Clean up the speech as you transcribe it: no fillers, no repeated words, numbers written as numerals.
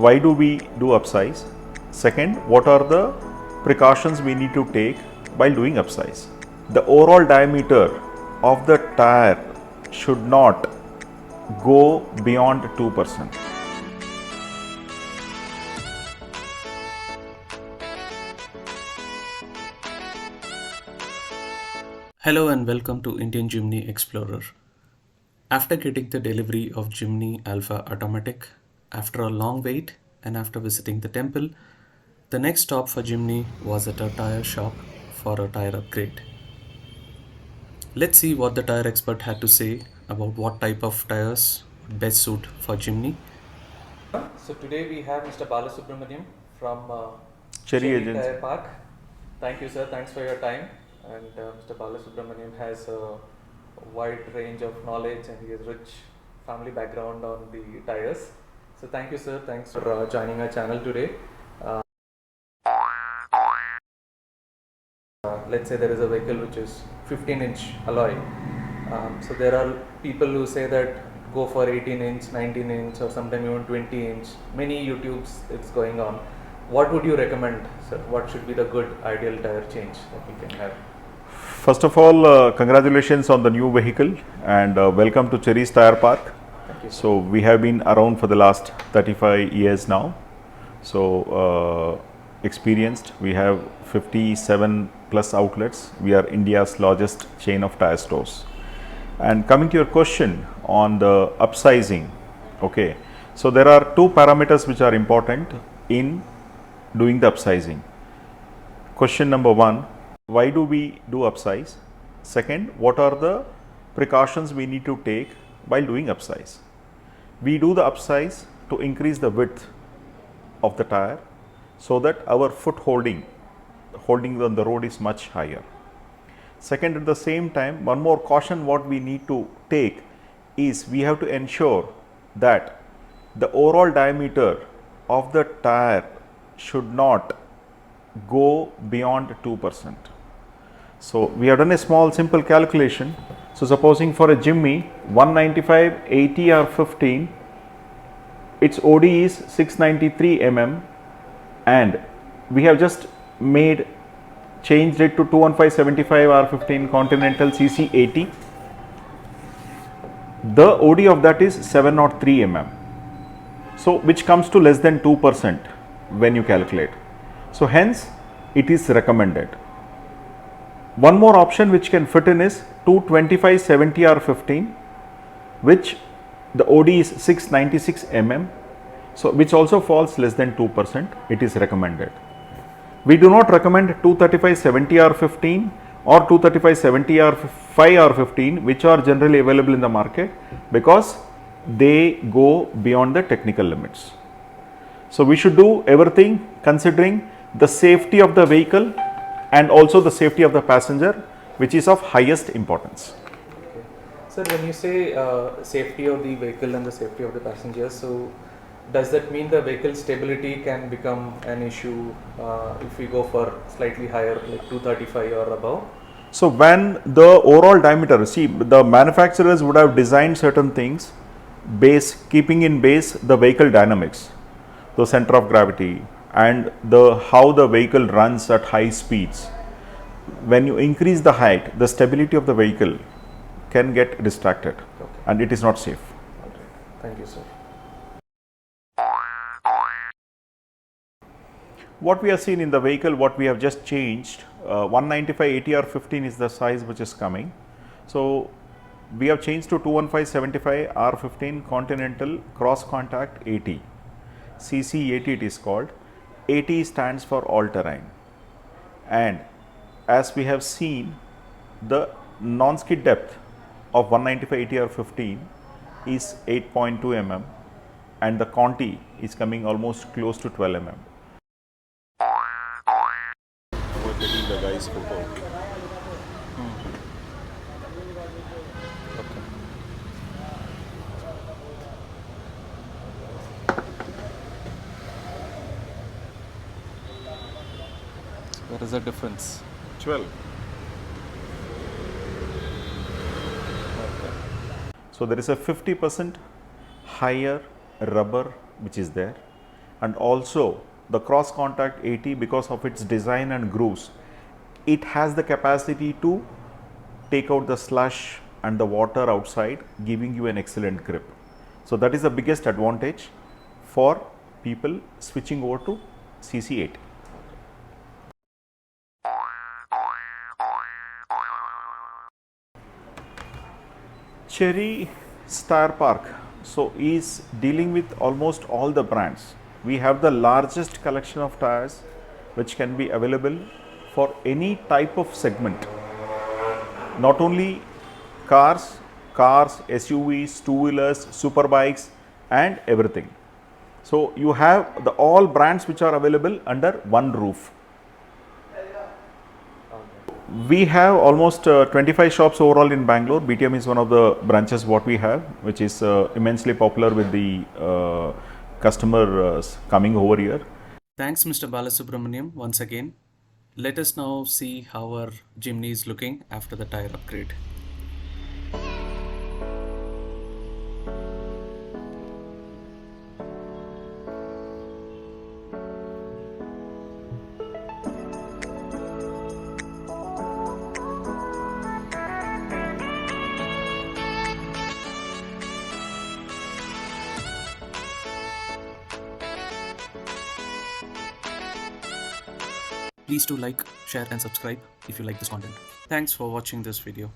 why do we do upsize? Second, what are the precautions we need to take while doing upsize? The overall diameter of the tire should not go beyond 2%. Hello and welcome to Indian Jimny Explorer. After getting the delivery of Jimny Alpha Automatic, after a long wait and after visiting the temple, the next stop for Jimny was at a tire shop for a tire upgrade. Let's see what the tire expert had to say about what type of tires would best suit for Jimny. So today we have Mr. Balasubramaniam from Cherry Tyre Park. Thank you, sir. Thanks for your time. And Mr. Balasubramaniam has a wide range of knowledge and he has rich family background on the tires. So thank you, sir. Thanks for joining our channel today. Let's say there is a vehicle which is 15-inch alloy. So there are people who say that go for 18-inch, 19-inch or sometimes even 20-inch. Many YouTubes it's going on. What would you recommend, sir? What should be the good ideal tire change that we can have? First of all, congratulations on the new vehicle and welcome to Cherry's Tyre Park. Thank you, sir. So we have been around for the last 35 years now. So experienced, we have 57 plus outlets. We are India's largest chain of tire stores. And coming to your question on the upsizing, okay. So there are two parameters which are important in doing the upsizing. Question number one, why do we do upsize? Second, what are the precautions we need to take while doing upsize? We do the upsize to increase the width of the tire so that our foot holding on the road is much higher. Second, at the same time, one more caution what we need to take is we have to ensure that the overall diameter of the tire should not go beyond 2%. So we have done a small simple calculation. So supposing for a Jimny 195 AT or 15, its OD is 693 mm and we have just changed it to 215 75 R15 Continental CC AT. The OD of that is 703 mm. So which comes to less than 2% when you calculate. So hence it is recommended. One more option which can fit in is 225 70 R15, which the OD is 696 mm. So which also falls less than 2%. It is recommended. We do not recommend 235 70 R15 or 235 70 R5 R15, which are generally available in the market because they go beyond the technical limits. So we should do everything considering the safety of the vehicle and also the safety of the passenger, which is of highest importance. Okay. Sir, when you say safety of the vehicle and the safety of the passengers, so does that mean the vehicle stability can become an issue if we go for slightly higher, like 235 or above? So when the overall diameter, see, the manufacturers would have designed certain things keeping in base the vehicle dynamics, the center of gravity and how the vehicle runs at high speeds. When you increase the height, the stability of the vehicle can get distracted. Okay. And it is not safe. Okay. Thank you, sir. What we have seen in the vehicle, what we have just changed, 195 AT R15 is the size which is coming. So we have changed to 215 75 R15 Continental Cross Contact AT. CC AT it is called. AT stands for all terrain. And as we have seen, the non-skid depth of 195 AT R15 is 8.2 mm and the Conti is coming almost close to 12 mm. We're getting the guy's photo. Okay. There is a difference. 12. Okay. So there is a 50% higher rubber which is there, and also the cross contact AT, because of its design and grooves, it has the capacity to take out the slush and the water outside, giving you an excellent grip. So that is the biggest advantage for people switching over to CC8. Cherry Tyre Park so is dealing with almost all the brands. We have the largest collection of tires which can be available for any type of segment. Not only cars, SUVs, two-wheelers, superbikes and everything. So you have the all brands which are available under one roof. We have almost 25 shops overall in Bangalore. BTM is one of the branches what we have, which is immensely popular with the customers coming over here. Thanks, Mr. Balasubramaniam, once again. Let us now see how our Jimny is looking after the tire upgrade. Please do like, share and subscribe if you like this content. Thanks for watching this video.